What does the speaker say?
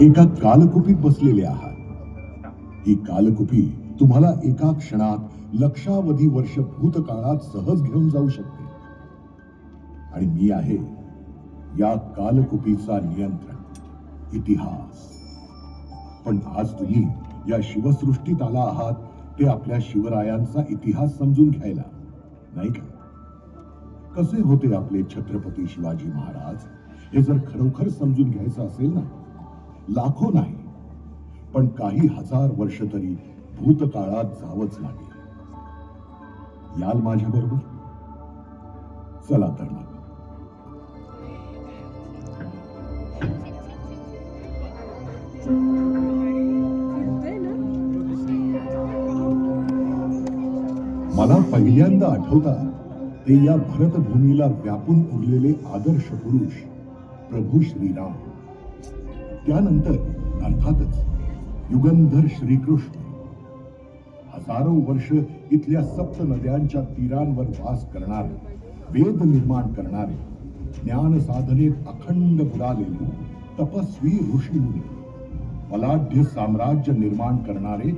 एका कालकुपीत बसलेले आहात. ही कालकुपी तुम्हाला एका क्षणात लक्षावधी वर्ष भूतकाळात सहज घेऊन जाऊ शकते. आणि मी आहे या कालकुपीचा नियंत्रण, इतिहास. पण आज तुम्ही या शिवसृष्टीत आला आहात ते आपल्या शिवरायांचा इतिहास समजून घ्यायला, नाही का? कसे होते आपले छत्रपती शिवाजी महाराज हे जर खरोखर समजून घ्यायचं असेल ना, लाखो नाही पण काही हजार वर्ष तरी भूतकाळात जावंच लागेल. याल माझ्या बरोबर? चला तर मग. मला पहिल्यांदा आठवता ते या भरतभूमीला व्यापून उरलेले आदर्श पुरुष प्रभू श्रीराम. त्यानंतर अर्थातच युगंधर श्रीकृष्ण. हजारो वर्ष इथल्या सप्त नद्यांच्या तीरांवर वास करणारे, वेद निर्माण करणारे, ज्ञान साधनेत अखंड बुडालेले तपस्वी ऋषीमुनी, बलाढ्य साम्राज्य निर्माण करणारे